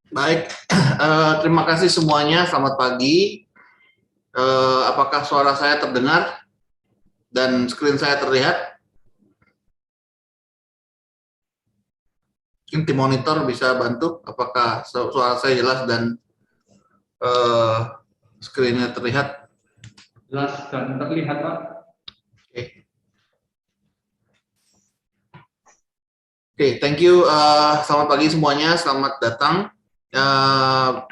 Baik, terima kasih semuanya. Selamat pagi. Apakah suara saya terdengar dan screen saya terlihat? Mungkin tim monitor bisa bantu. Apakah suara saya jelas dan screen-nya terlihat? Jelas dan terlihat, Pak. Oke, thank you. Selamat pagi semuanya. Selamat datang.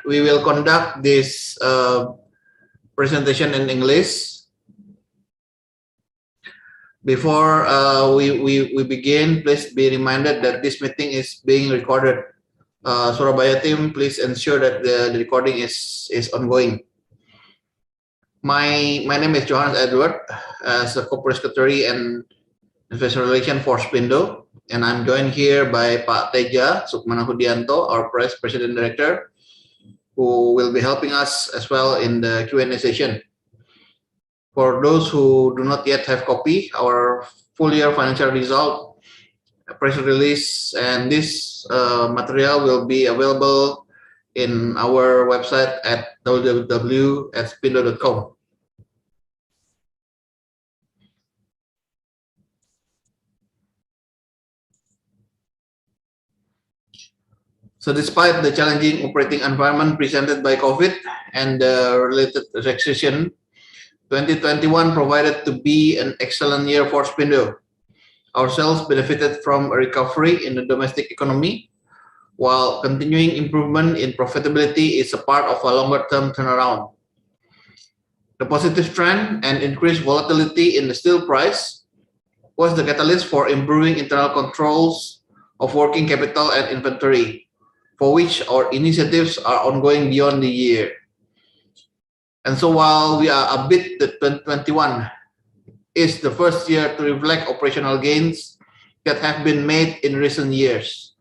We will conduct this presentation in English. Before we begin, please be reminded that this meeting is being recorded. Surabaya team, please ensure that the recording is ongoing. My name is Johannes Edward, as a corporate secretary and investor relation for SPINDO, and I'm joined here by Pak Teja Sukmana Hudianto, our president director, who will be helping us as well in the Q&A session. For those who do not yet have copy, our full year financial result, press release, and this material will be available in our website at www.spindo.com. So despite the challenging operating environment presented by COVID and the related recession, 2021 provided to be an excellent year for SPINDO. Our sales benefited from a recovery in the domestic economy, while continuing improvement in profitability is a part of a longer-term turnaround. The positive trend and increased volatility in the steel price was the catalyst for improving internal controls of working capital and inventory, for which our initiatives are ongoing beyond the year. And so while we are upbeat that 2021 is the first year to reflect operational gains that have been made in recent years,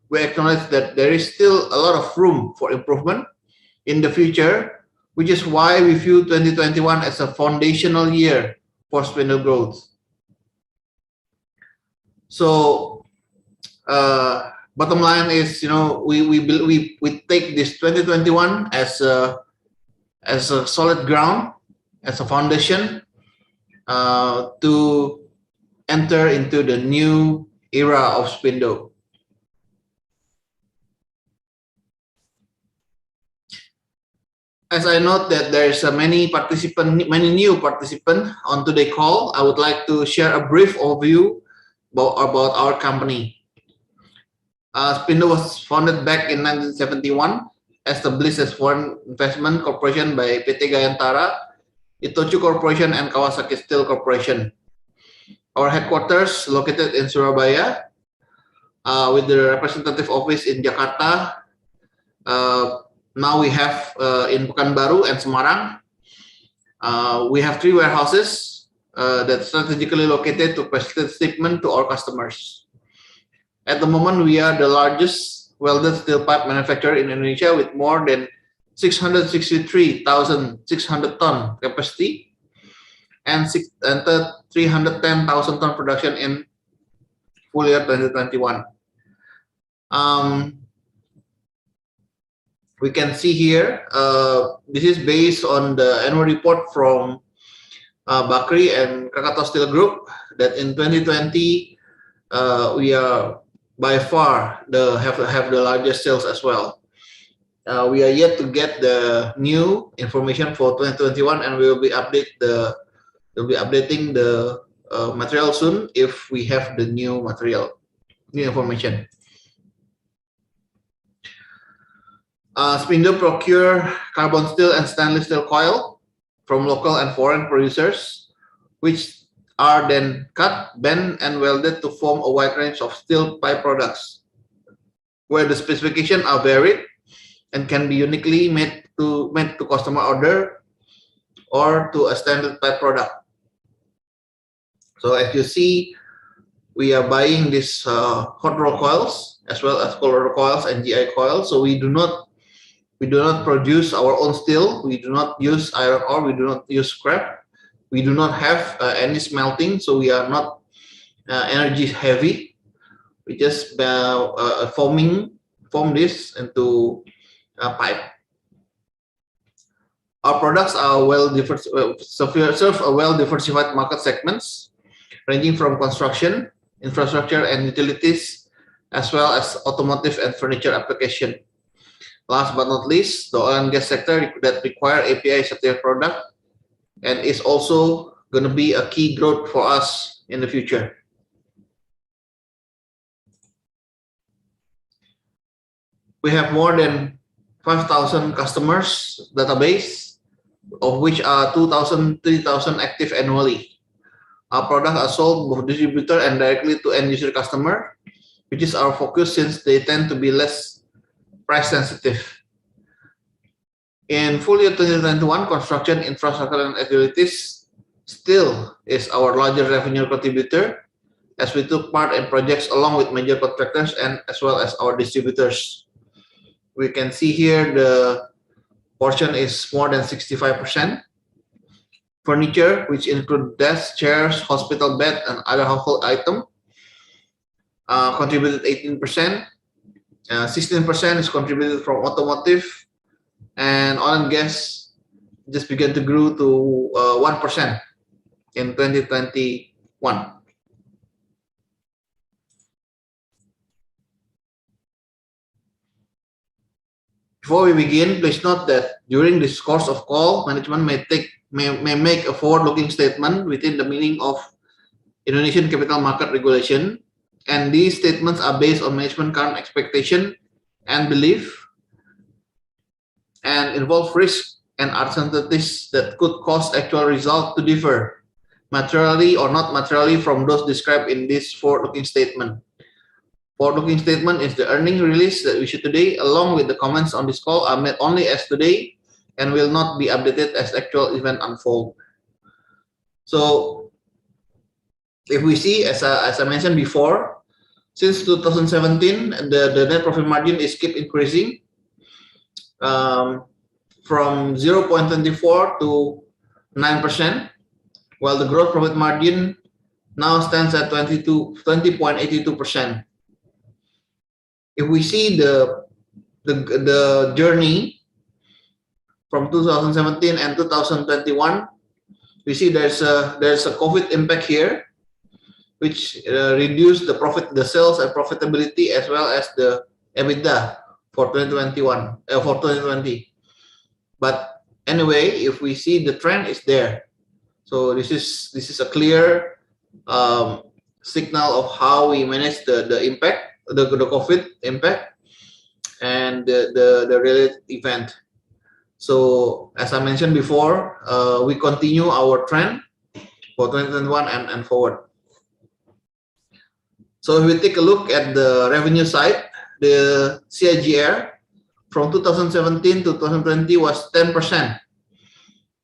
we acknowledge that there is still a lot of room for improvement in the future, which is why we view 2021 as a foundational year for SPINDO growth. So, bottom line is, we take this 2021 as a solid ground, as a foundation to enter into the new era of SPINDO. As I note that there's many new participants on today's call, I would like to share a brief overview about our company. SPINDO was founded back in 1971, established as Foreign Investment Corporation by PT Gayantara, Itochu Corporation, and Kawasaki Steel Corporation. Our headquarters located in Surabaya, with the representative office in Jakarta. Now we have in Pekanbaru and Semarang. We have 3 warehouses that strategically located to facilitate shipment to our customers. At the moment, we are the largest welded steel pipe manufacturer in Indonesia with more than 663,600 ton capacity and 310,000 ton production in full year 2021. We can see here, this is based on the annual report from Bakri and Krakatau Steel Group, that in 2020 we are by far have the largest sales as well. We are yet to get the new information for 2021, and we will be updating the material soon if we have the new information. SPINDO procure carbon steel and stainless steel coil from local and foreign producers, which are then cut, bent, and welded to form a wide range of steel pipe products, where the specifications are varied and can be uniquely made to customer order or to a standard pipe product. So as you see, we are buying these hot roll coils as well as cold roll coils and GI coils. So we do not produce our own steel. We do not use iron ore. We do not use scrap. We do not have any smelting, so we are not energy heavy. We just form this into pipe. Our products are serve a well-diversified market segments, ranging from construction, infrastructure, and utilities, as well as automotive and furniture application. Last but not least, the oil and gas sector that require API certified product and is also going to be a key growth for us in the future. We have more than 5,000 customers database, of which are 2,000, 3,000 active annually. Our products are sold both distributor and directly to end user customer, which is our focus since they tend to be less price sensitive. In full year 2021, construction, infrastructure, and utilities still is our largest revenue contributor, as we took part in projects along with major contractors and as well as our distributors. We can see here the portion is more than 65%. Furniture, which include desks, chairs, hospital bed, and other household items, contributed 18%. 16% is contributed from automotive, and oil and gas just began to grow to 1% in 2021. Before we begin, please note that during this course of call, management may make a forward-looking statement within the meaning of Indonesian Capital Market Regulation, and these statements are based on management current expectation and belief, and involve risks and uncertainties that could cause actual results to differ materially or not materially from those described in this forward-looking statement. Forward-looking statement is the earnings release that we issued today, along with the comments on this call are made only as today and will not be updated as actual event unfold. So, if we see, as I mentioned before, since 2017, the net profit margin is keep increasing from 0.24 to 9%, while the gross profit margin now stands at 20.82%. If we see the journey from 2017 and 2021, we see there's a COVID impact here, which reduced the sales and profitability as well as the EBITDA for 2020. But anyway, if we see the trend is there, so this is a clear signal of how we manage the impact, the COVID impact, and the related event. So as I mentioned before, we continue our trend for 2021 and forward. So if we take a look at the revenue side, the CAGR from 2017 to 2020 was 10%.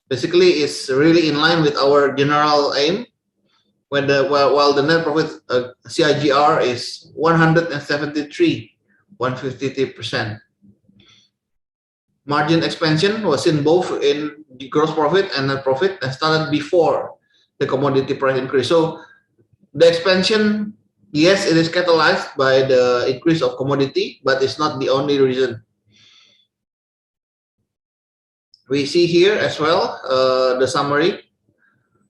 Basically, it's really in line with our general aim, while the net profit CAGR is 153%. Margin expansion was seen both in the gross profit and net profit and started before the commodity price increase. So the expansion, yes, it is catalyzed by the increase of commodity, but it's not the only reason. We see here as well the summary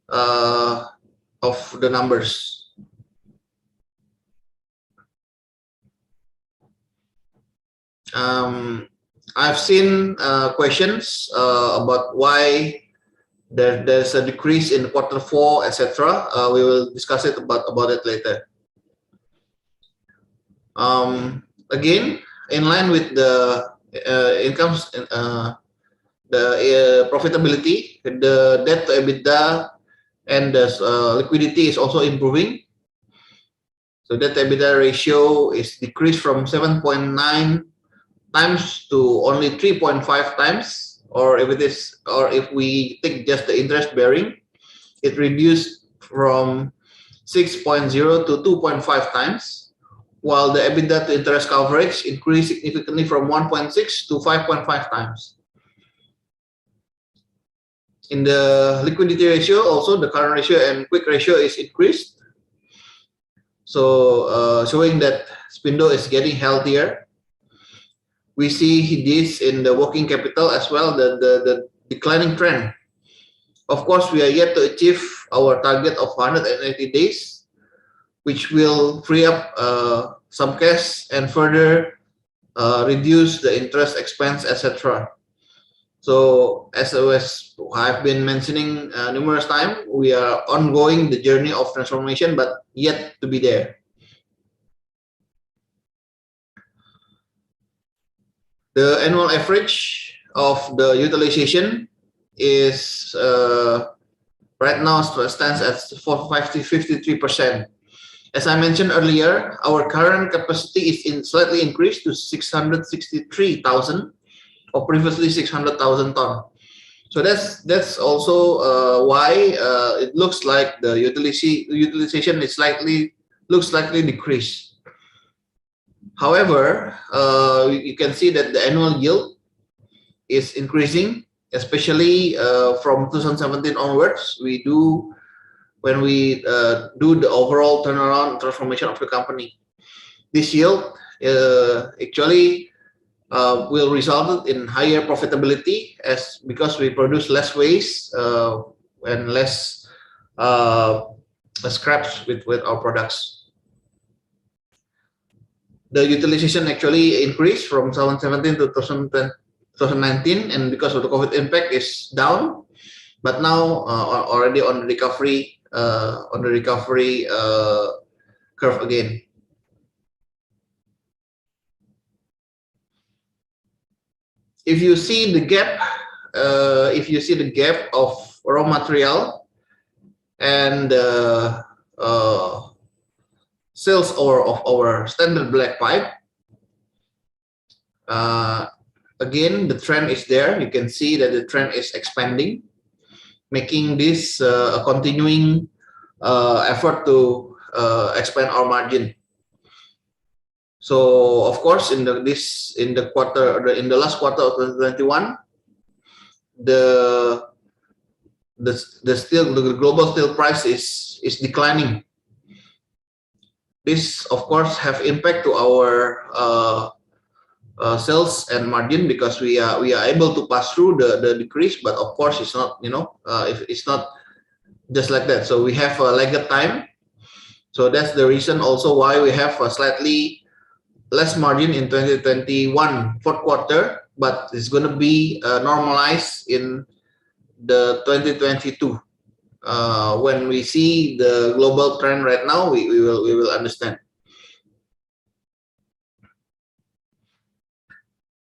of the numbers. I've seen questions about why there's a decrease in Q4, etc. We will discuss it about it later. Again, in line with the incomes, the profitability, the debt to EBITDA and the liquidity is also improving. So debt to EBITDA ratio is decreased from 7.9 times to only 3.5 times, or if we take just the interest bearing, it reduced from 6.0 to 2.5 times, while the EBITDA to interest coverage increased significantly from 1.6 to 5.5 times. In the liquidity ratio, also the current ratio and quick ratio is increased, so showing that SPINDO is getting healthier. We see this in the working capital as well, the declining trend. Of course, we are yet to achieve our target of 180 days, which will free up some cash and further reduce the interest expense, etc. So as I've been mentioning numerous times, we are ongoing the journey of transformation, but yet to be there. The annual average of the utilization is right now stands at 53%. As I mentioned earlier, our current capacity is slightly increased to 663,000, or previously 600,000 ton. So that's also why it looks like the utilization is slightly decreased. However, you can see that the annual yield is increasing, especially from 2017 onwards. When we do the overall turnaround transformation of the company, this yield actually will result in higher profitability because we produce less waste and less scraps with our products. The utilization actually increased from 2017 to 2019, and because of the COVID impact is down, but now already on the recovery curve again. If you see the gap, of raw material and sales of our standard black pipe, again the trend is there. You can see that the trend is expanding, making this a continuing effort to expand our margin. So of course, in the last quarter of 2021, the global steel price is declining. This of course have impact to our sales and margin, because we are able to pass through the decrease, but of course it's not, if it's not just like that. So we have a lagged time. So that's the reason also why we have a slightly less margin in 2021 fourth quarter, but it's going to be normalized in the 2022. When we see the global trend right now, we will understand.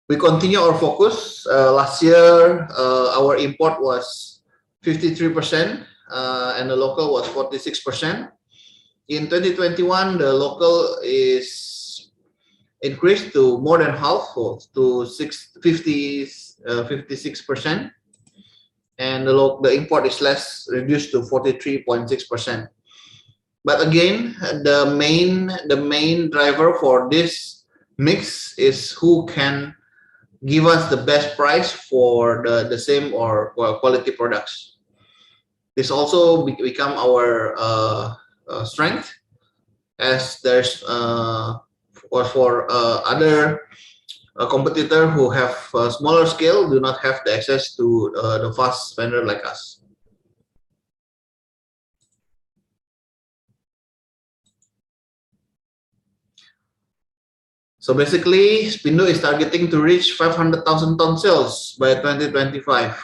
We continue our focus. Last year, our import was 53%, and the local was 46%. In 2021, the local is increased to more than half, to 56%, and the import is reduced to 43.6%. But again, the main driver for this mix is who can give us the best price for the same or quality products. This also become our strength, as there's or for other competitor who have a smaller scale do not have the access to the fast vendor like us. So basically, SPINDO is targeting to reach 500,000 ton sales by 2025.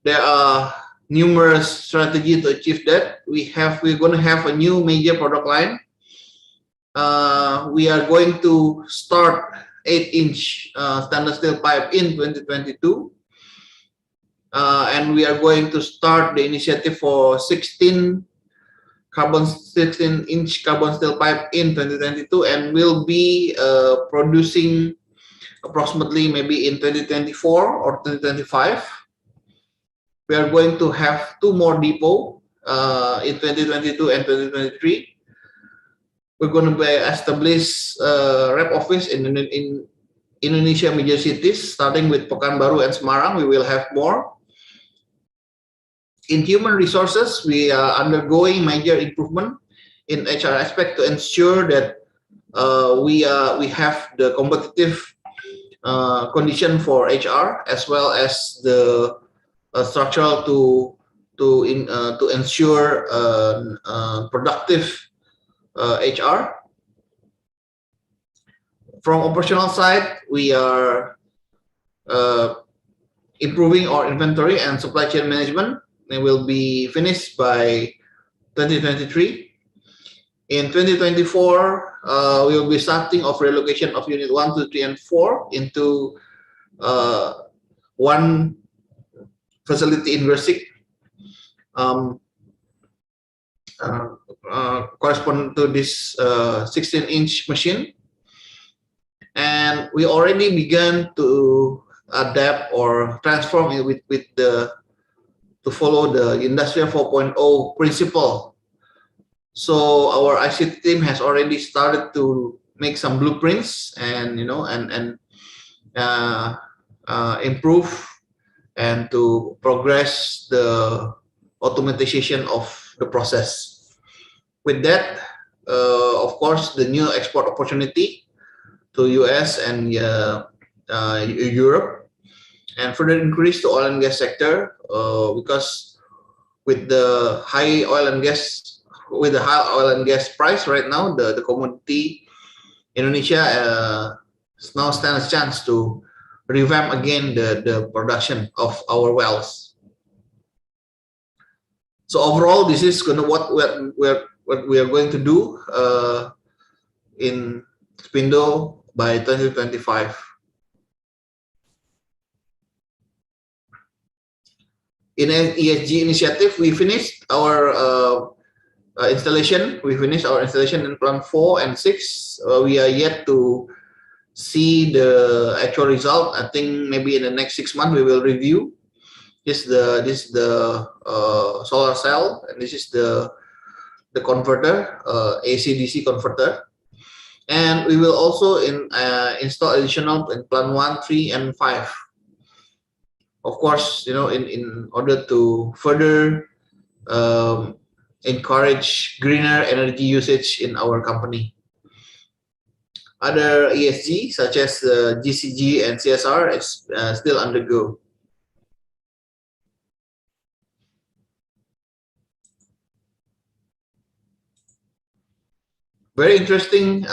There are numerous strategies to achieve that. We're going to have a new major product line. We are going to start 8-inch stainless steel pipe in 2022, and we are going to start the initiative for 16-inch carbon steel pipe in 2022, and will be producing approximately maybe in 2024 or 2025. We are going to have 2 more depots in 2022 and 2023. We're going to establish rep office in Indonesia major cities, starting with Pekanbaru and Semarang. We will have more. In human resources, we are undergoing major improvement in HR aspect to ensure that we have the competitive condition for HR as well as the structural to ensure productive HR. From operational side, we are improving our inventory and supply chain management. It will be finished by 2023. In 2024, we will be starting of relocation of unit 1, 2, 3, and 4 into one facility in Gresik, correspond to this 16-inch machine. And we already began to adapt or transform it to follow the Industrial 4.0 principle. So our ICT team has already started to make some blueprints and improve and to progress the automatization of the process. With that, of course, the new export opportunity to US and Europe, and further increase the oil and gas sector because with the high oil and gas price right now, the commodity Indonesia now stands a chance to revamp again the production of our wells. So overall, this is what we are going to do in SPINDO by 2025. In an ESG initiative, we finished our installation. We finished our installation in plant 4 and 6. We are yet to see the actual result. I think maybe in the next 6 months we will review. This is the solar cell, and this is the converter, AC/DC converter. And we will also install additional in plant 1, 3, and 5. Of course, in order to further encourage greener energy usage in our company. Other ESG such as GCG and CSR is still undergo. Very interesting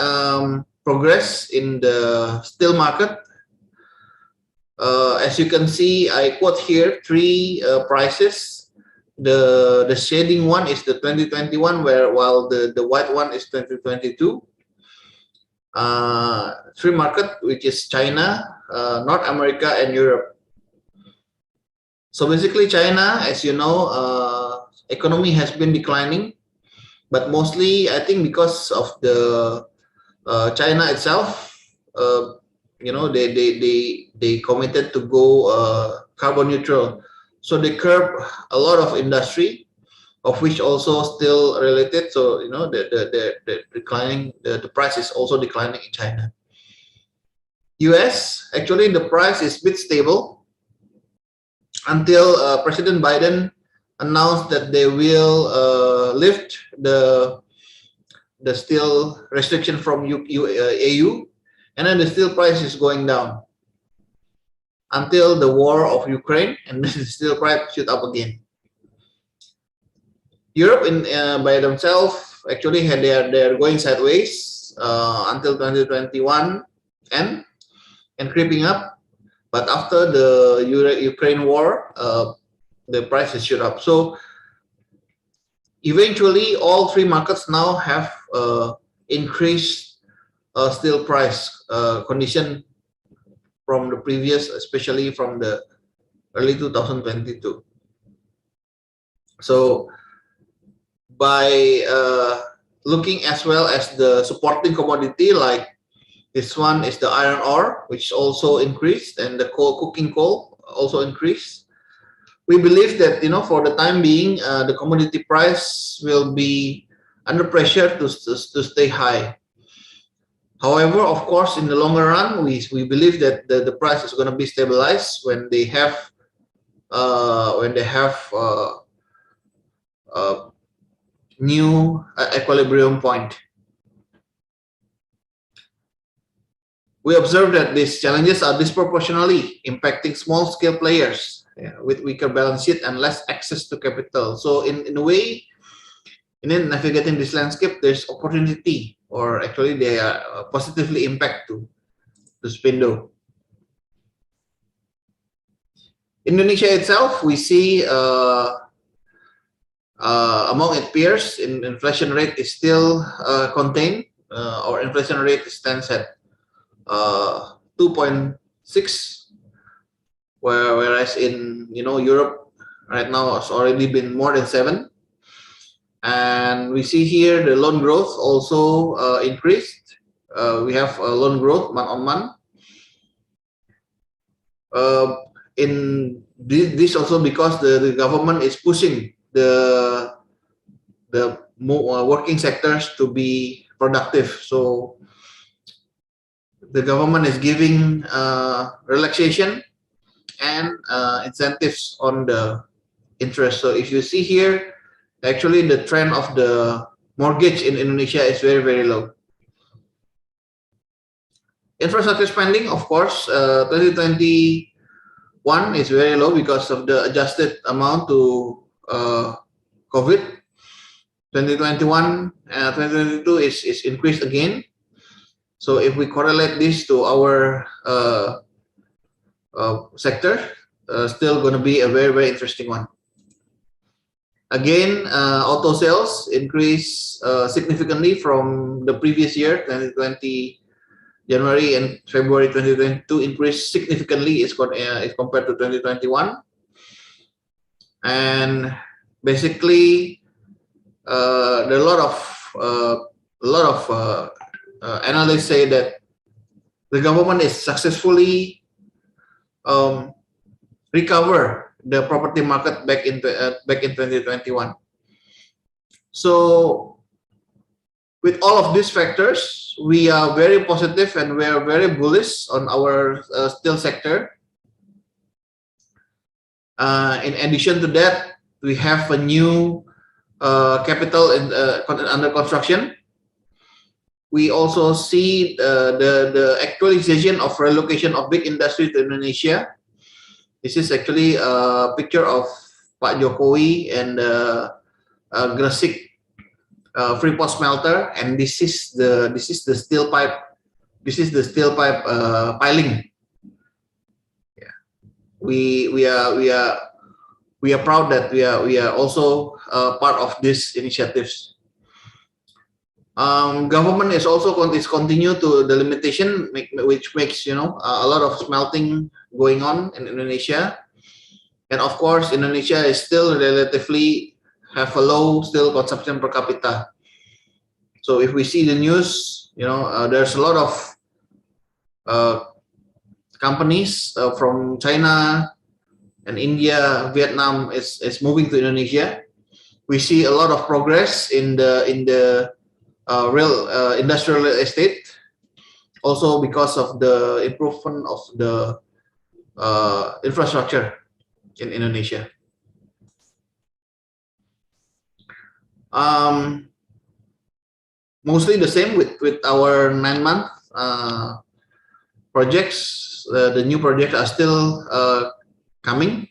progress in the steel market. As you can see, I quote here 3 prices. The shading one is the 2021, while the white one is 2022. 3 market, which is China, North America, and Europe. So basically, China, as you know, economy has been declining, but mostly I think because of the China itself. They committed to go carbon neutral, so they curb a lot of industry, of which also still related. So the declining, the price is also declining in China. US, actually the price is a bit stable until President Biden announced that they will lift the steel restriction from AU. And then the steel price is going down until the war of Ukraine, and then the steel price shoot up again. Europe by themselves actually they're going sideways until 2021 and creeping up, but after the Ukraine war, the prices shoot up. So eventually, all 3 markets now have increased steel price condition from the previous, especially from the early 2022. So by looking as well as the supporting commodity, like this one is the iron ore, which also increased, and the cooking coal also increased. We believe that for the time being, the commodity price will be under pressure to stay high. However, of course, in the longer run, we believe that the price is going to be stabilized when they have new equilibrium point. we observe that these challenges are disproportionately impacting small-scale players with weaker balance sheet and less access to capital. So in a way, in navigating this landscape, there's opportunity, or actually they are positively impact to SPINDO. Indonesia itself, we see among its peers, inflation rate is still contained. Our inflation rate stands at 2.6, whereas in Europe right now has already been more than 7. And we see here the loan growth also increased. We have loan growth month on month. In this also because the government is pushing the working sectors to be productive. So the government is giving relaxation and incentives on the interest. So if you see here, actually the trend of the mortgage in Indonesia is very, very low. Infrastructure spending, of course, 2021 is very low because of the adjusted amount to COVID. 2021 and 2022 is increased again. So if we correlate this to our sector, still going to be a very, very interesting one. Again, auto sales increased significantly from the previous year, 2020. January and February 2022 increased significantly as compared to 2021. And basically, there are a lot of analysts say that the government is successfully recover the property market back in 2021. So with all of these factors, we are very positive and we are very bullish on our steel sector. In addition to that, we have a new capital under construction. We also see the actualization of relocation of big industry to Indonesia. This is actually a picture of Pak Jokowi and Gresik Freeport smelter, and this is the steel pipe. This is the steel pipe piling. Yeah, we are proud that we are also part of these initiatives. Government is also continue to the limitation, which makes a lot of smelting going on in Indonesia, and of course Indonesia is still relatively have a low steel consumption per capita. So if we see the news, there's a lot of companies from China and India, Vietnam is moving to Indonesia. We see a lot of progress in the industrial estate, also because of the improvement of the infrastructure in Indonesia. Mostly the same with our 9-month projects. The new projects are still coming.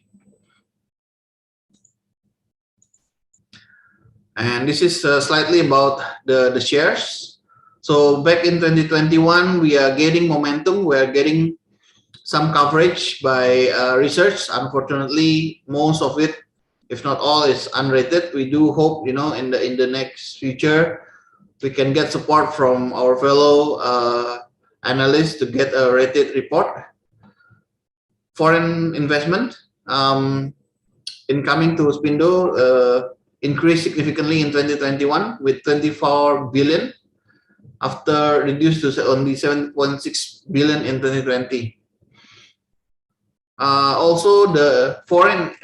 And this is slightly about the shares. So back in 2021, we are getting momentum. We are getting some coverage by research. Unfortunately, most of it, if not all, is unrated. We do hope, in the next future, we can get support from our fellow analysts to get a rated report. Foreign investment incoming to SPINDO increased significantly in 2021 with 24 billion after reduced to only 7.6 billion in 2020. Also, the foreign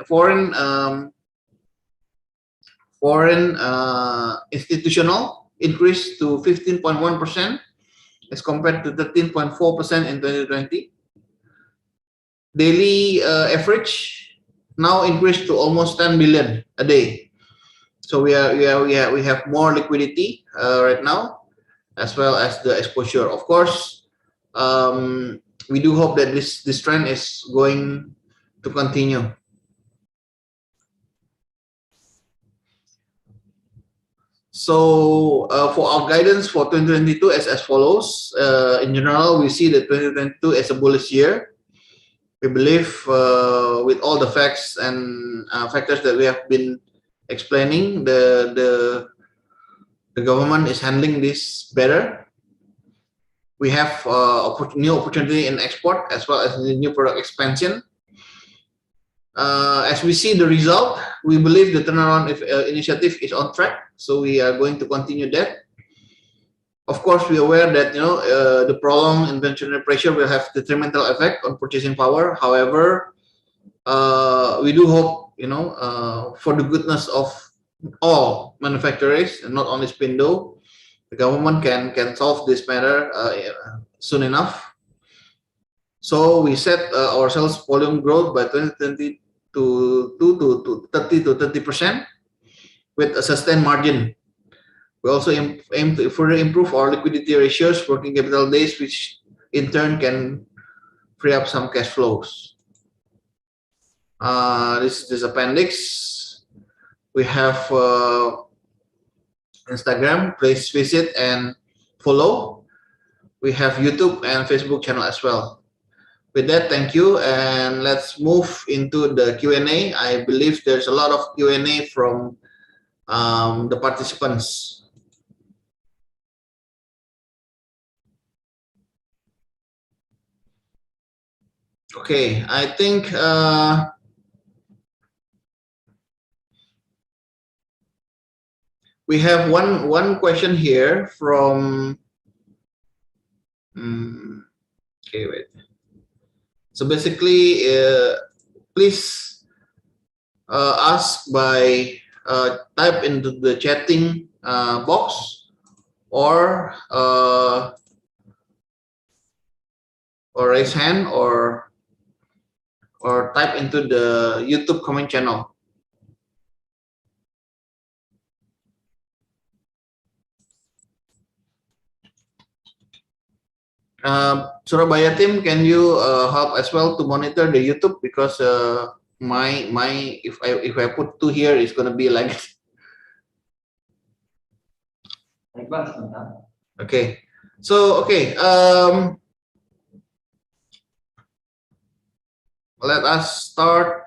institutional increased to 15.1% as compared to 13.4% in 2020. Daily average now increased to almost 10 billion a day. So we have more liquidity right now, as well as the exposure. Of course, we do hope that this trend is going to continue. So for our guidance for 2022 as follows. In general, we see that 2022 as a bullish year. We believe with all the facts and factors that we have been explaining, the government is handling this better. We have new opportunity in export as well as the new product expansion. As we see the result, we believe the turnaround initiative is on track. So we are going to continue that. Of course, we are aware that the prolonged inflationary pressure will have detrimental effect on purchasing power. However, we do hope for the goodness of all manufacturers and not only SPINDO, the government can solve this matter soon enough. So we set our sales volume growth by 2020 to 30% with a sustained margin. We also aim to further improve our liquidity ratios, working capital days, which in turn can free up some cash flows. This is appendix. We have Instagram, please visit and follow. We have YouTube and Facebook channel as well. With that, thank you, and let's move into the Q&A. I believe there's a lot of Q&A from the participants. Okay, I think we have one question here from. Okay, wait. So basically, please ask by type into the chatting box or raise hand or type into the YouTube comment channel. Surabaya team, can you help as well to monitor the YouTube, because my if I put 2 here, it's gonna be like. Okay, so okay, let us start.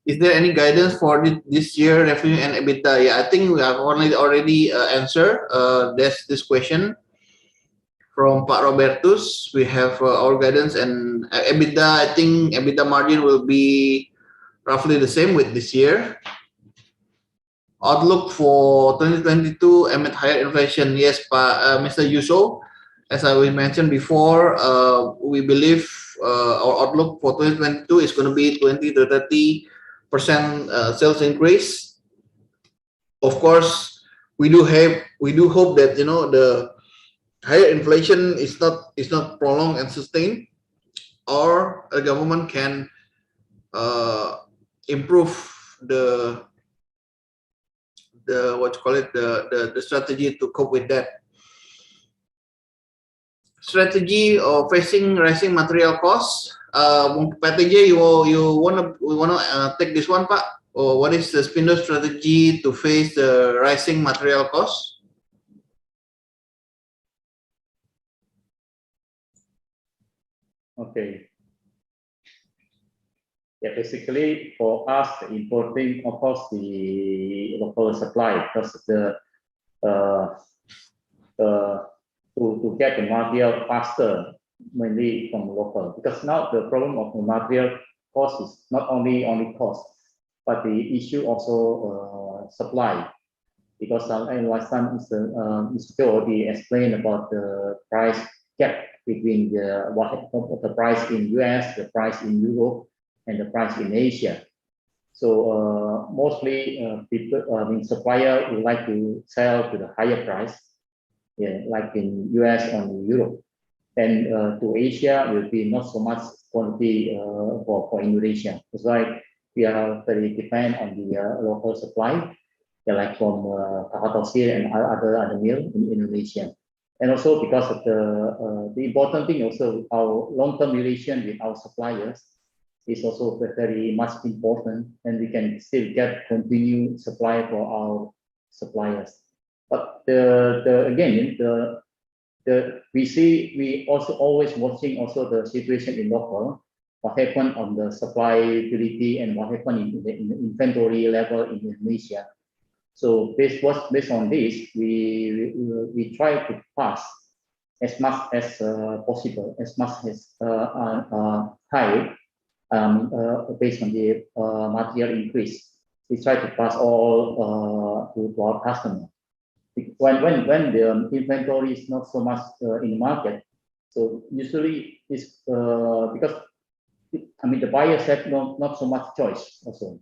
Is there any guidance for this year revenue and EBITDA? Yeah, I think we have already answered this question from Pak Robertus. We have our guidance and EBITDA. I think EBITDA margin will be roughly the same with this year. Outlook for 2022 amid higher inflation. Yes, Mr. Yuso, as I mentioned before, we believe our outlook for 2022 is going to be 20 to 30% sales increase. Of course, we do hope that the higher inflation is not prolonged and sustained, or the government can improve the strategy to cope with that. Strategy of facing rising material costs. PTJ, we wanna take this one, Pak? Or what is the SPINDO strategy to face the rising material costs? Okay. Yeah, basically for us, the importing, of course, the local supply, because to get the material faster, mainly from local. Because now the problem of the material cost is not only cost, but the issue also supply. Because last time Mr. already explained about the price gap between the price in US, the price in Europe, and the price in Asia. So mostly people, supplier would like to sell to the higher price, yeah, like in US or Europe. And to Asia will be not so much quantity for Indonesia. That's why we are very dependent on the local supply. like from Krakatau Steel and other mill in Indonesia. And also because of the important thing also, our long-term relation with our suppliers is also very much important, and we can still get continued supply for our suppliers. But we also always watching also the situation in local, what happened on the supplyability and what happened in the inventory level in Indonesia. So based on this, we try to pass as much as possible, as much as high based on the material increase. We try to pass all to our customer. When the inventory is not so much in the market, so usually it's because the buyers have not so much choice also.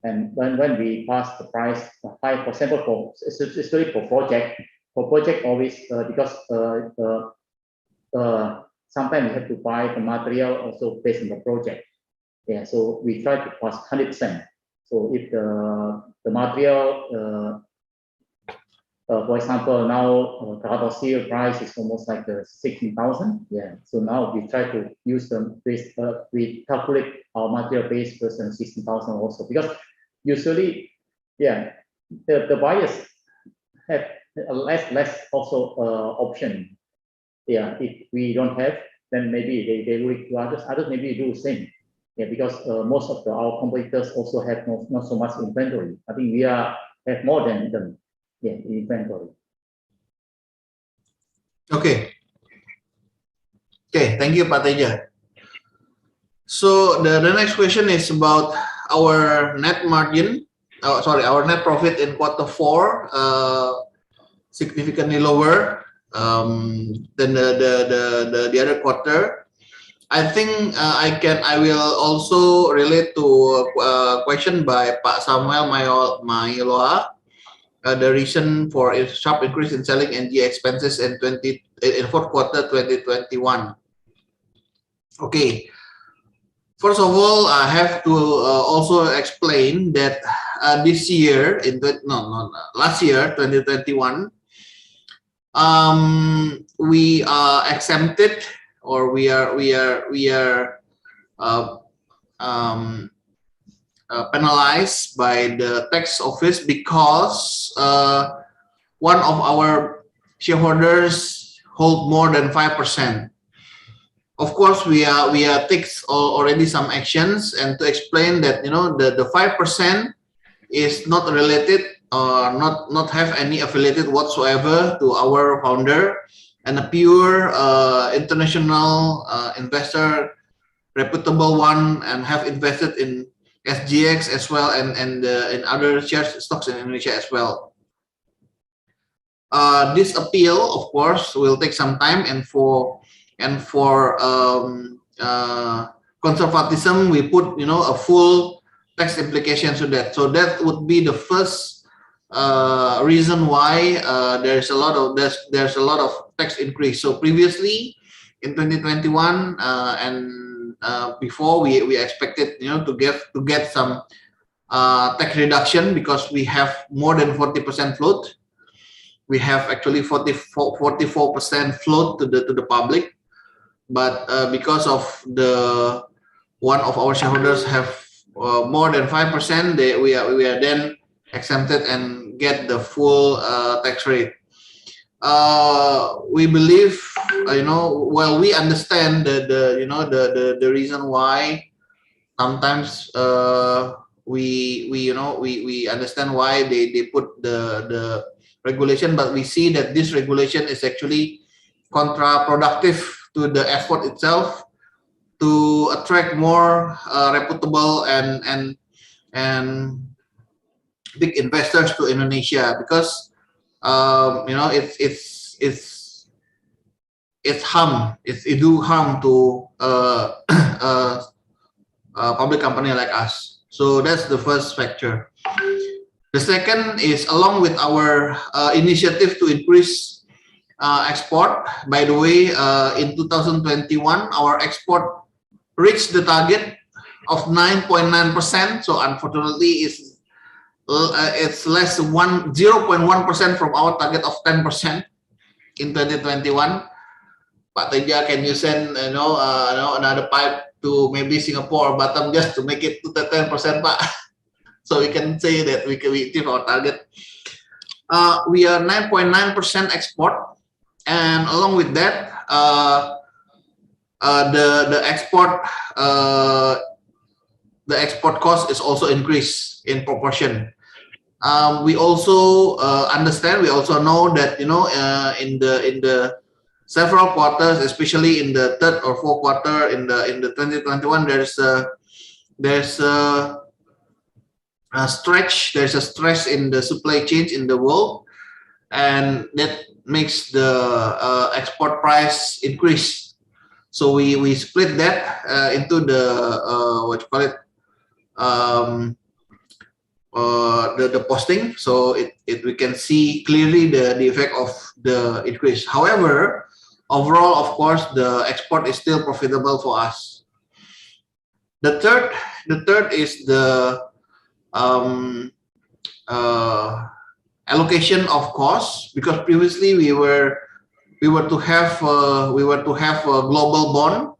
And when we pass the price high, for example, especially for project always because sometimes we have to buy the material also based on the project. Yeah, so we try to pass 100%. So if the material, for example, now Krakatau Steel price is almost like 16,000. Yeah, so now we try to use them we calculate our material base versus 16,000 also, because usually, yeah, the buyers have less also option. Yeah, if we don't have, then maybe they look to others maybe do the same. Yeah, because most of our competitors also have not so much inventory. I think we have more than them. Yeah, in inventory. Okay. Okay, thank you, Pak Teja. So the next question is about our net margin. Our net profit in Q4 significantly lower than the other quarter. I think I will also relate to a question by Pak Samuel Mailoa. The reason for a sharp increase in selling and G expenses in fourth quarter 2021. Okay. First of all, I have to also explain that this year last year 2021, we are exempted, or we are penalized by the tax office because one of our shareholders hold more than 5%. Of course, we take already some actions, and to explain that, the 5% is not related or not have any affiliated whatsoever to our founder, and a pure international investor, reputable one, and have invested in SGX as well, and in other stocks in Indonesia as well. This appeal, of course, will take some time, and for conservatism, we put a full tax implication to that. So that would be the first reason why there's a lot of tax increase. So previously in 2021 and before, we expected to get some tax reduction because we have more than 40% float. We have actually 44% float to the public, but because of one of our shareholders have more than 5%, we are then exempted and get the full tax rate. We believe, we understand the reason why sometimes we understand why they put the regulation, but we see that this regulation is actually counterproductive to the effort itself to attract more reputable and big investors to Indonesia, because it do harm to a public company like us. So that's the first factor. The second is, along with our initiative to increase export. By the way, in 2021, our export reached the target of 9.9%. So unfortunately, it's it's less 0.1% from our target of 10% in 2021. Pak Teja, can you send another pipe to maybe Singapore or Batam just to make it to the 10%, Pak? So we can say that we achieve our target. We are 9.9% export, and along with that, the export cost is also increased in proportion. We also understand. We also know that in the several quarters, especially in the third or fourth quarter in the 2021, there's a stress in the supply chain in the world, and that makes the export price increase. So we split that into the what you call it, the posting, so we can see clearly the effect of the increase. However, overall, of course, the export is still profitable for us. The third is the allocation of costs, because previously we were to have a global bond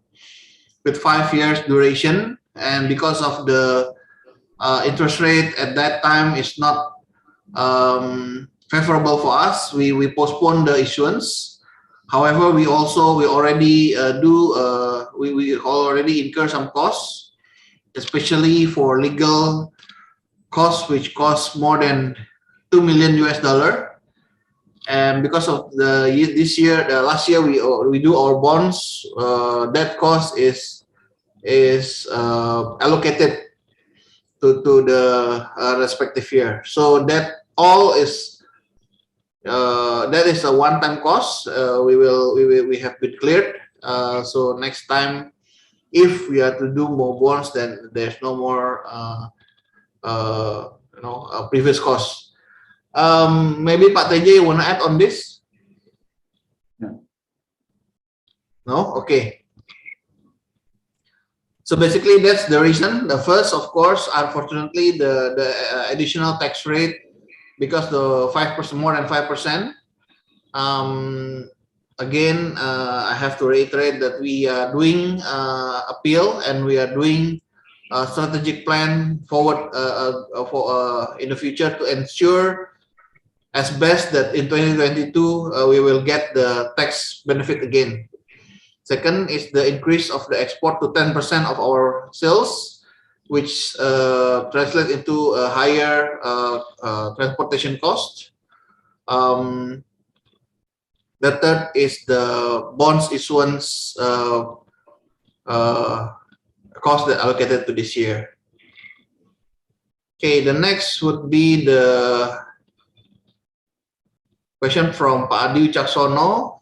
with 5 years duration, and because of the interest rate at that time is not favorable for us, we postponed the issuance. However, we already incur some costs, especially for legal costs, which cost more than $2 million. And because of last year we do our bonds, that cost is allocated to the respective year. So that all is that is a one-time cost. We have been cleared. So next time, if we are to do more bonds, then there's no more previous costs. Maybe Pak Teja, you want to add on this? No. No? Okay. So basically, that's the reason. The first, of course, unfortunately, the additional tax rate, because the 5%, more than 5%. Again, I have to reiterate that we are doing appeal, and we are doing a strategic plan forward in the future to ensure as best that in 2022 we will get the tax benefit again. Second is the increase of the export to 10% of our sales, which translates into a higher transportation cost. The third is the bonds issuance cost that allocated to this year. Okay, the next would be the question from Pak Adi Caksono.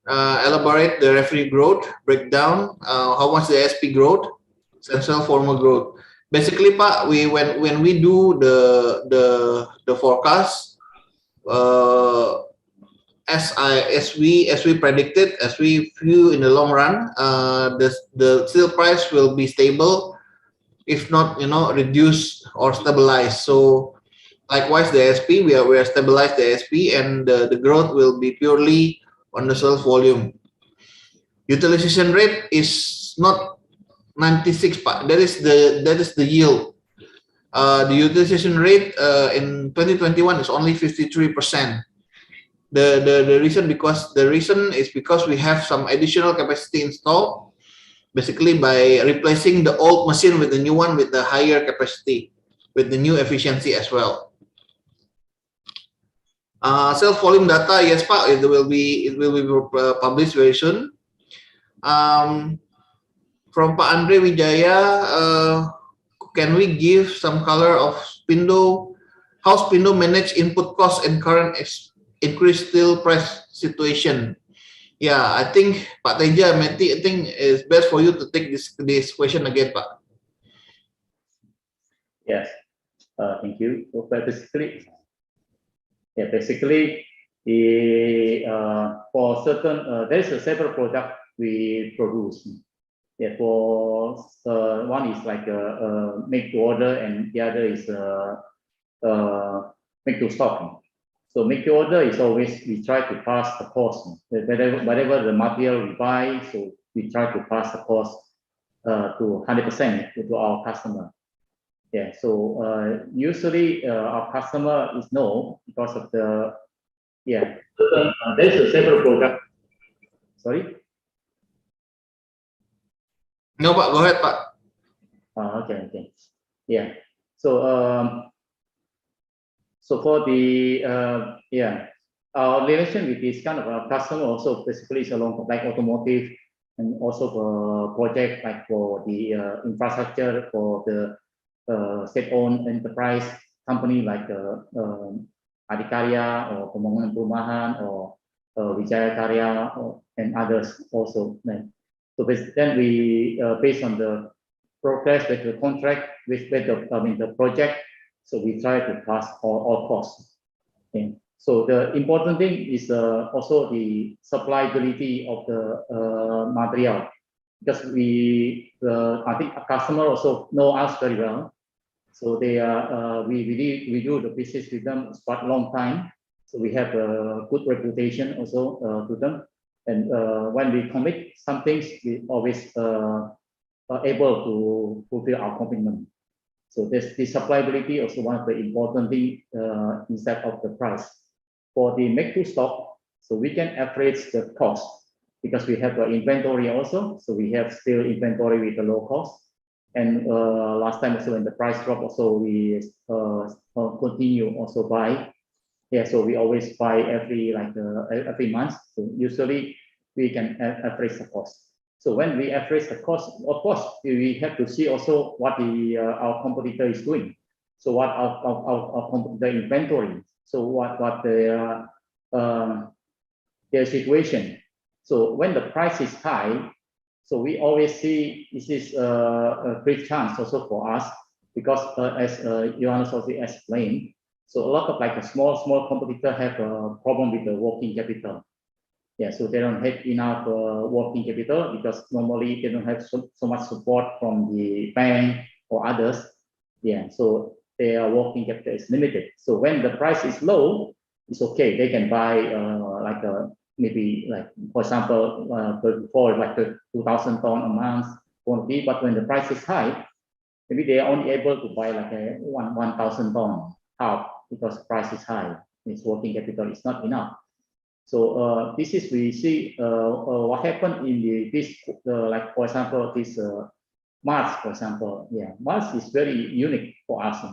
Elaborate the revenue growth breakdown. How much the SP growth, central formal growth. Basically, Pak, when we do the forecast, as we predicted, as we view in the long run, the sale price will be stable, if not reduced or stabilized. So likewise, the SP, we are stabilized the SP, and the growth will be purely on the sales volume. Utilization rate is not 96, Pak. That is the yield. The utilization rate in 2021 is only 53%. The reason is because we have some additional capacity installed, basically by replacing the old machine with the new one with the higher capacity, with the new efficiency as well. Sales volume data, yes, Pak, it will be published very soon. From Pak Andre Wijaya, can we give some color of SPINDO, how SPINDO manage input costs and current increased steel price situation? Yeah, I think Pak Teja, I think it's best for you to take this question again, Pak. Yes, thank you. So basically, for certain, there's several products we produce. Yeah, for one is like a make to order, and the other is make to stock. So make to order is always we try to pass the cost. Whatever the material we buy, so we try to pass the cost to 100% to our customer. Yeah, so usually our customer is no because of the there's a several product. Sorry. No, Pak. Go ahead, Pak. Okay. Yeah. So so for the our relation with this kind of customer also basically is along like automotive and also for project like for the infrastructure for the state-owned enterprise company like Adikarya or Pembangunan Perumahan or Wijaya Karya and others also. So then we based on the progress with the contract with the project, so we try to pass all costs. Okay. So the important thing is also the supplyability of the material, because I think a customer also know us very well. So they are we do the business with them quite a long time. So we have a good reputation also to them. And when we commit some things, we always are able to fulfill our commitment. So this the supplyability also one of the important thing instead of the price. For the make to stock, so we can average the cost because we have the inventory also. So we have still inventory with the low cost. And last time also when the price drop also we continue also buy. Yeah, so we always buy every month. So usually we can average the cost. So when we average the cost, of course we have to see also what the our competitor is doing. So what our competitor inventory. So what their situation. So when the price is high, so we always see this is a great chance also for us because as Johannes also explained, so a lot of like a small competitor have a problem with the working capital. Yeah, so they don't have enough working capital because normally they don't have so much support from the bank or others. Yeah, so their working capital is limited. So when the price is low, it's okay. They can buy like maybe like for example before like 2,000 ton a month quantity, but when the price is high, maybe they are only able to buy like a 1,000 ton half because price is high. Its working capital is not enough. So this is we see what happened in this like for example this March, for example. Yeah, March is very unique for us.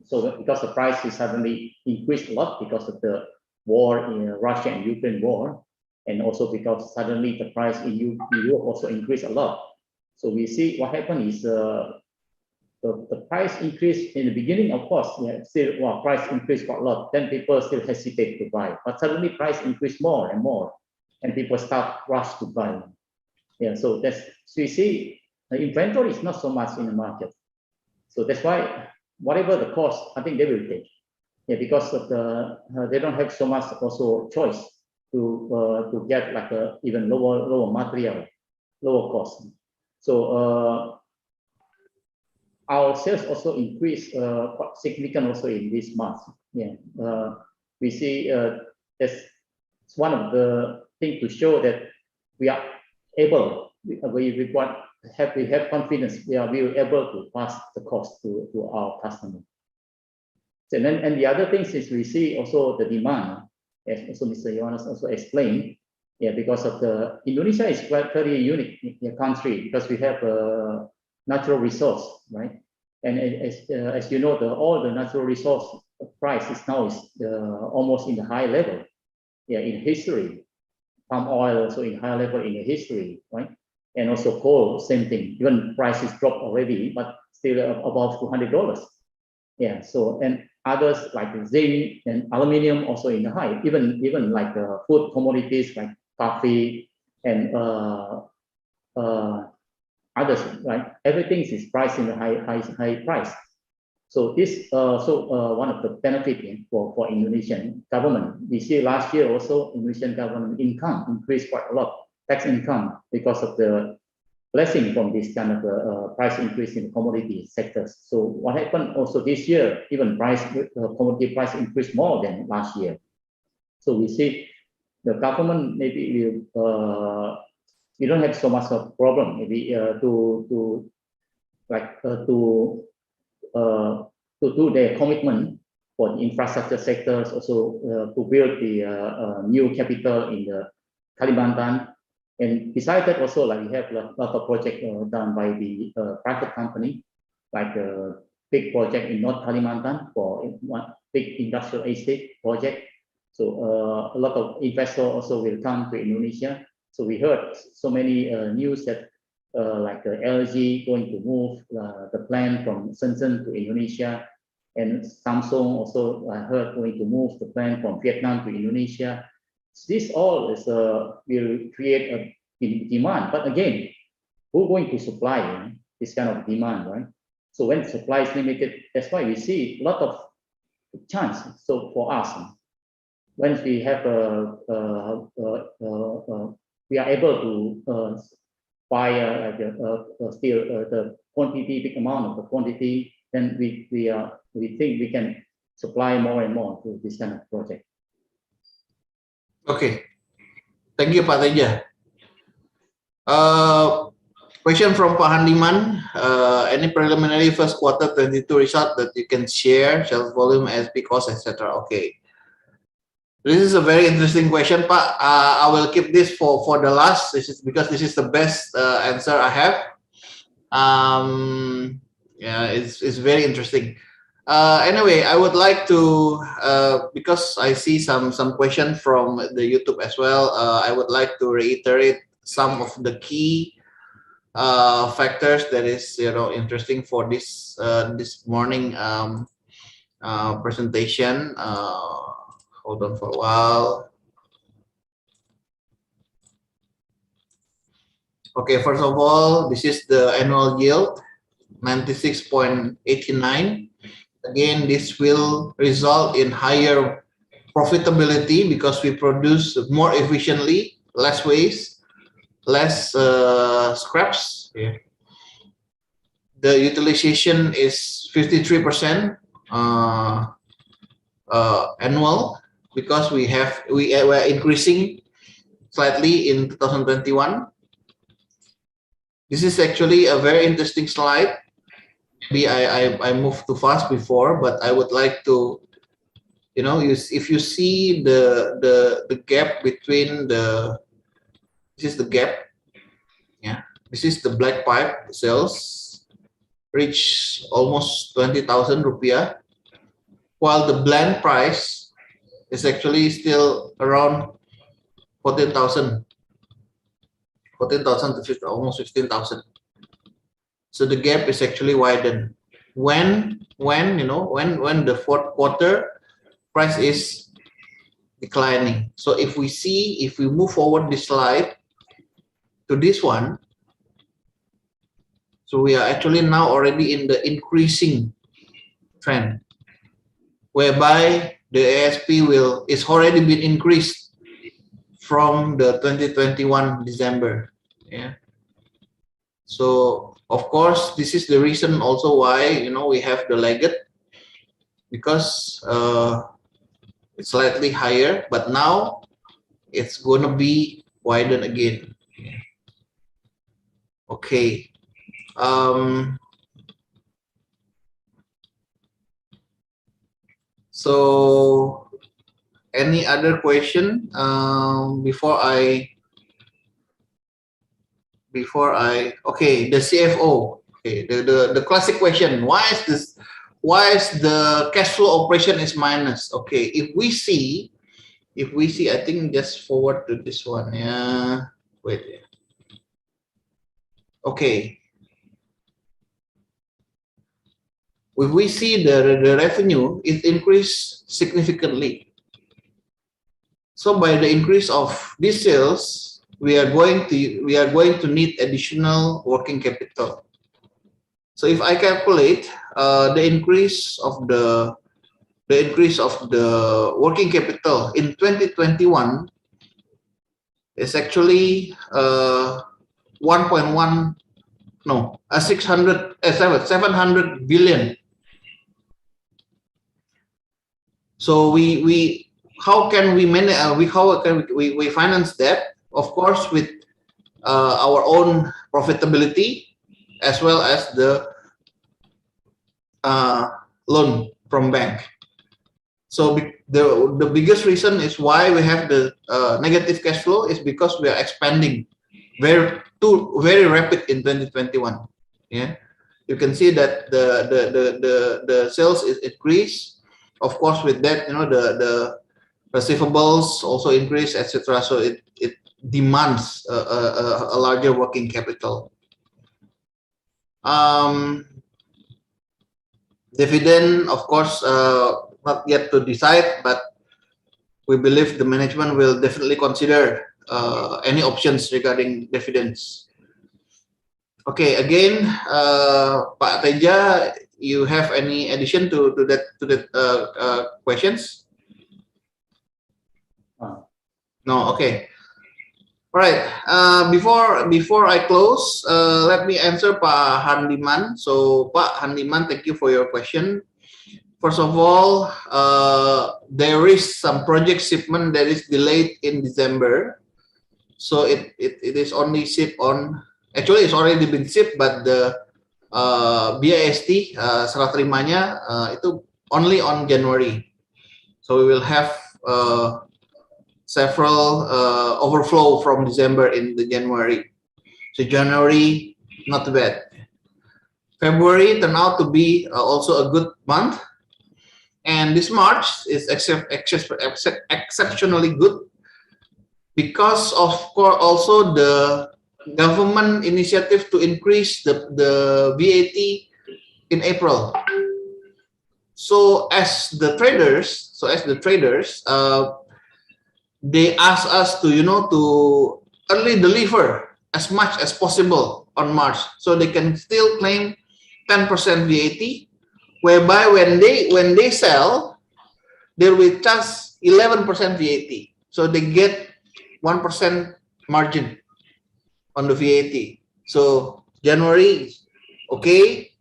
So because the price is suddenly increased a lot because of the war in Russia and Ukraine war, and also because suddenly the price in Europe also increased a lot. So we see what happened is the price increase in the beginning, of course, yeah, still price increased quite a lot. Then people still hesitate to buy, but suddenly price increased more and more, and people start rush to buy. Yeah, so we see the inventory is not so much in the market. So that's why whatever the cost, I think they will take. Yeah, because of the they don't have so much also choice to get like a even lower material, lower cost. So our sales also increased quite significant also in this month. Yeah, we see that's one of the things to show that we are able. We have confidence. We are able to pass the cost to our customer. And then and the other things is we see also the demand, as also Mr. Johannes also explained. Yeah, because of the Indonesia is very unique country because we have a natural resource, right? And as you know, all the natural resource price is now almost in the high level. Yeah, in history, palm oil also in high level in the history, right? And also coal, same thing. Even prices dropped already, but still above $200. Yeah. So and others like zinc and aluminium also in the high. Even like food commodities like coffee and others, right? Everything is priced in the high price. So this one of the benefit for Indonesian government. We see last year also Indonesian government income increased quite a lot, tax income because of the blessing from this kind of price increase in commodity sectors. So what happened also this year, even commodity price increased more than last year. So we see the government maybe will we don't have so much of problem maybe to do their commitment for the infrastructure sectors, also to build the new capital in the Kalimantan. And besides that, also like we have a lot of projects done by the private company, like a big project in North Kalimantan for one big industrial estate project. So a lot of investors also will come to Indonesia. So we heard so many news that like LG going to move the plant from Shenzhen to Indonesia, and Samsung also I heard going to move the plant from Vietnam to Indonesia. This all is will create a demand, but again, who's going to supply this kind of demand, right? So when supply is limited, that's why we see a lot of chance. So for us, when we have we are able to buy still the quantity, big amount of the quantity, then we think we can supply more and more to this kind of project. Okay, thank you, Pak Teja. Question from Pak Handiman. Any preliminary first quarter 22 result that you can share, sales volume, ASP cost, etc. Okay. This is a very interesting question, Pak. I will keep this for the last. This is because this is the best answer I have. Yeah, it's very interesting. Anyway, I would like to because I see some question from the YouTube as well. I would like to reiterate some of the key factors that is interesting for this this morning presentation. Hold on for a while. Okay, first of all, this is the annual yield, 96.89. Again, this will result in higher profitability because we produce more efficiently, less waste, less scraps. Yeah. The utilization is 53% annual, because we are increasing slightly in 2021. This is actually a very interesting slide. Maybe I moved too fast before, but I would like to, if you see the gap between this is the gap, yeah. This is the black pipe sales reach almost 20,000 rupiah, while the blend price is actually still around 14,000 to almost 15,000. So the gap is actually widened. When the fourth quarter price is declining. So if we move forward this slide to this one, so we are actually now already in the increasing trend, whereby the ASP is already been increased from the 2021 December. Yeah. So of course, this is the reason also why we have the lagged, because it's slightly higher, but now it's gonna be widened again. Okay. So any other question before I okay, the CFO. Okay, the classic question, why is the cash flow operation is minus? Okay, if we see, I think just forward to this one. Yeah, wait. Okay. If we see the revenue, it increased significantly. So by the increase of these sales, we are going to need additional working capital. So if I calculate the increase of the working capital in 2021 is actually 1.1 no, 700 billion. So how can we manage? How can we finance that? Of course, with our own profitability as well as the loan from bank. So the biggest reason is why we have the negative cash flow is because we are expanding very rapid in 2021. Yeah, you can see that the sales is increased. Of course, with that, the receivables also increase, etc. So it demands a larger working capital. Dividend, of course, not yet to decide, but we believe the management will definitely consider any options regarding dividends. Okay, again, Pak Teja, you have any addition to that questions? No. Okay. All right. Before I close, let me answer Pak Handiman. So Pak Handiman, thank you for your question. First of all, there is some project shipment that is delayed in December. So it is only shipped on. Actually, it's already been shipped, but the BIST serah terimanya itu only on January. So we will have several overflow from December in the January. So January, not bad. February turned out to be also a good month, and this March is exceptionally good because of course also the government initiative to increase the VAT in April. So as the traders, they ask us to to early deliver as much as possible on March, so they can still claim 10% VAT, whereby when they sell, they will charge 11% VAT, so they get 1% margin on the VAT. So January, okay,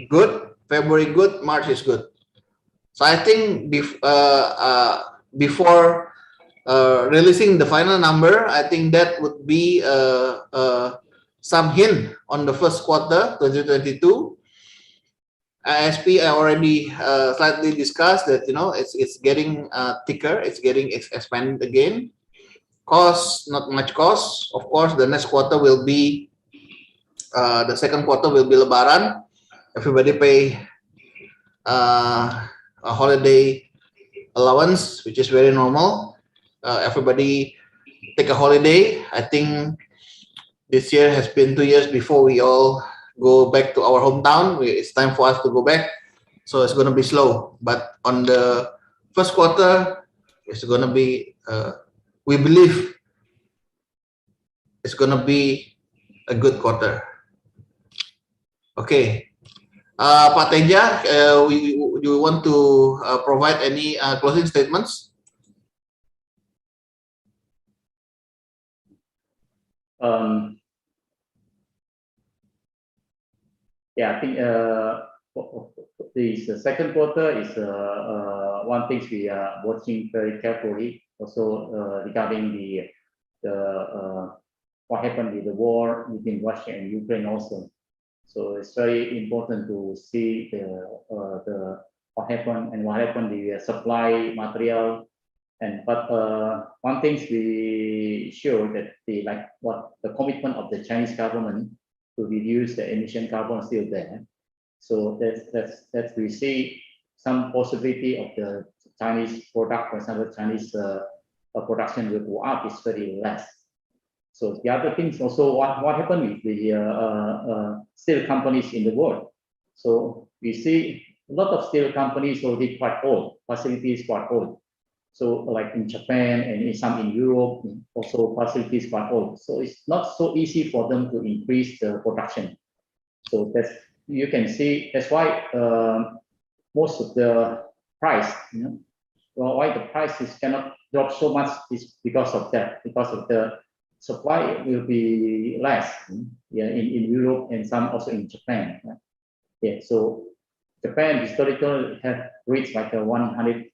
good. February, good. March is good. So I think before releasing the final number, I think that would be some hint on the first quarter 2022. ASP, I already slightly discussed that it's getting thicker, it's getting expanded again. Cost, not much cost. Of course, the next quarter will be the second quarter will be Lebaran. Everybody pay a holiday allowance, which is very normal. Everybody take a holiday. I think this year has been 2 years before we all go back to our hometown. It's time for us to go back. So it's going to be slow. But on the first quarter, it's going to be, we believe it's going to be a good quarter. Okay. Pak Teja, you want to provide any closing statements? Yeah, I think the second quarter is one thing we are watching very carefully. Also regarding the what happened with the war between Russia and Ukraine also. So it's very important to see what happened the supply material. But one thing we show that the commitment of the Chinese government to reduce the emission carbon is still there. So that we see some possibility of the Chinese product, for example, Chinese production will go up is very less. So the other things also what happened with the steel companies in the world. So we see a lot of steel companies already quite old, facilities quite old. So like in Japan and some in Europe, also facilities quite old. So it's not so easy for them to increase the production. So that's, you can see, that's why most of the price, why the prices cannot drop so much is because of that, because of the supply will be less, yeah, in Europe and some also in Japan. Yeah, so Japan historically have reached like a 100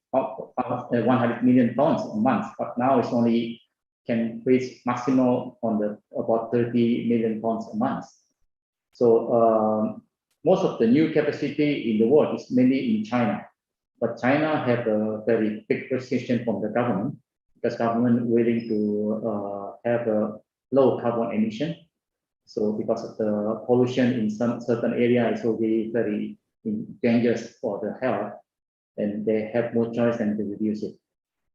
million tons a month, but now it's only can reach maximum on the about 30 million tons a month. So most of the new capacity in the world is mainly in China, but China have a very big restriction from the government, because government willing to have a low carbon emission. So because of the pollution in some certain area, it will be very dangerous for the health, and they have no choice than to reduce it.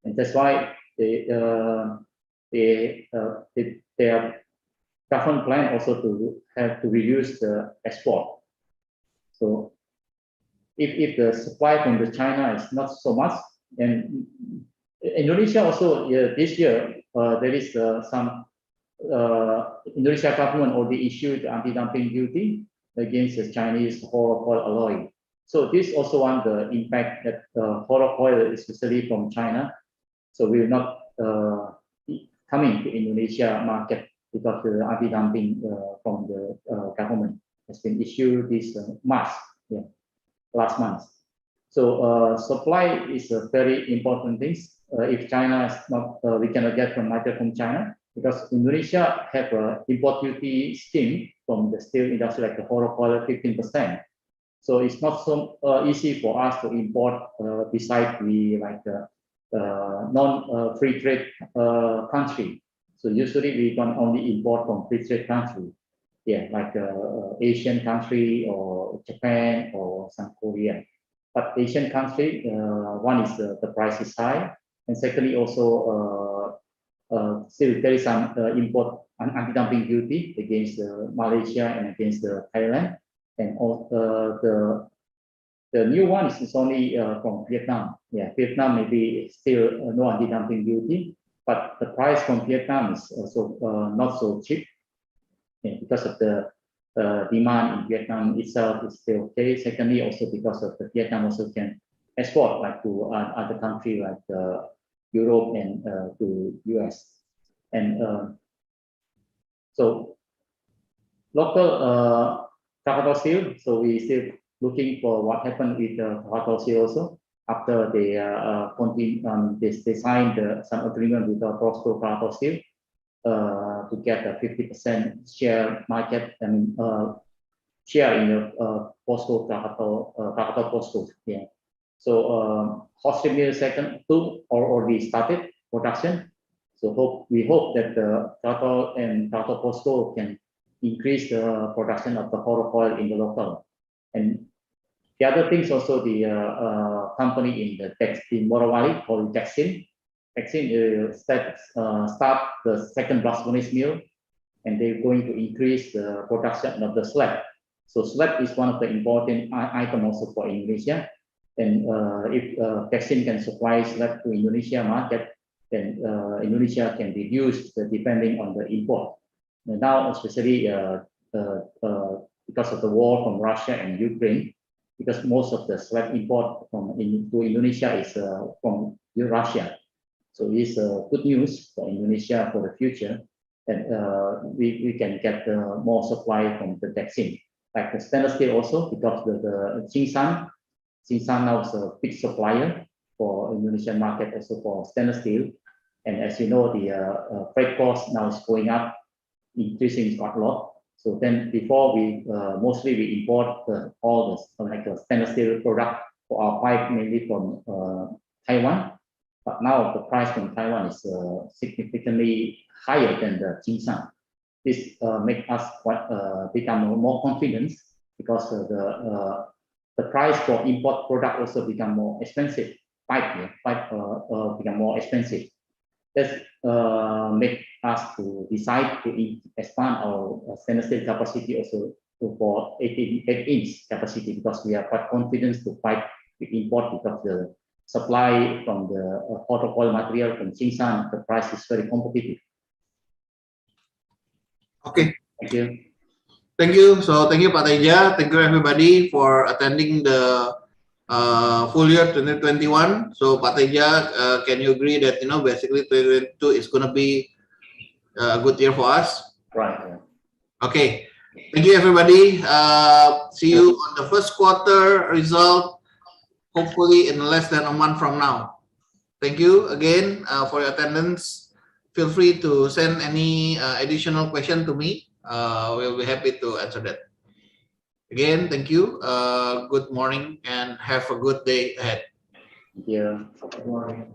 And that's why their government plan also to have to reduce the export. So if the supply from the China is not so much, and Indonesia also this year there is some Indonesia government already issued anti-dumping duty against the Chinese hot oil alloy. So this also one the impact that hot oil, especially from China, so will not coming to Indonesia market because the anti-dumping from the government has been issued this March, last month. So supply is a very important thing. If China is not, we cannot get from material from China, because Indonesia have a import duty scheme from the steel industry, like the hot oil 15%. So it's not so easy for us to import beside the non-free trade country. So usually we can only import from free trade country, like Asian country or Japan or South Korea. But Asian country, one is the price is high, and secondly also still there is some import anti-dumping duty against Malaysia and against Thailand, and the new one is only from Vietnam. Vietnam maybe still no anti-dumping duty, but the price from Vietnam is also not so cheap, because of the demand in Vietnam itself is still okay. Secondly, also because of the Vietnam also can export like to other country like Europe and to US. And so local Krakatau Steel, so we still looking for what happened with Krakatau Steel also after they they signed some agreement with POSCO Krakatau Steel to get a 50% share market and share in the POSCO Krakatau POSCO. So hot strip mill second two already started production. So we hope that the Krakatau and Krakatau POSCO can increase the production of the hot oil in the local. And the other things also, the company in the textile Morowali called Texin start the second blast furnace mill, and they're going to increase the production of the slab. So slab is one of the important item also for Indonesia. And if Texin can supply slab to Indonesia market, then Indonesia can reduce the depending on the import. And now, especially because of the war from Russia and Ukraine, because most of the slab import to Indonesia is from Russia. So it's good news for Indonesia for the future, and we can get more supply from the Texin. Like the stainless steel also, because the Tsingshan now is a big supplier for Indonesian market also for stainless steel. And as you know, the freight cost now is going up, increasing quite a lot. So then before we mostly we import all the like stainless steel product for our pipe mainly from Taiwan. But now the price from Taiwan is significantly higher than the Tsingshan. This makes us quite become more confident, because the price for import product also become more expensive. Pipe become more expensive. That make us to decide to expand our stainless steel capacity also for 8-inch capacity, because we are quite confident to fight with import, because the supply from the hot oil material from Tsingshan, the price is very competitive. Okay. Thank you. Thank you. So thank you, Pak Teja. Thank you everybody for attending the full year 2021. So Pak Teja, can you agree that basically 2022 is going to be a good year for us. Right. Yeah. Okay, thank you everybody. See you on the first quarter result, hopefully in less than a month from now. Thank you again for your attendance. Feel free to send any additional question to me. We'll be happy to answer that. Again, thank you. Good morning and have a good day ahead. Yeah. Good morning.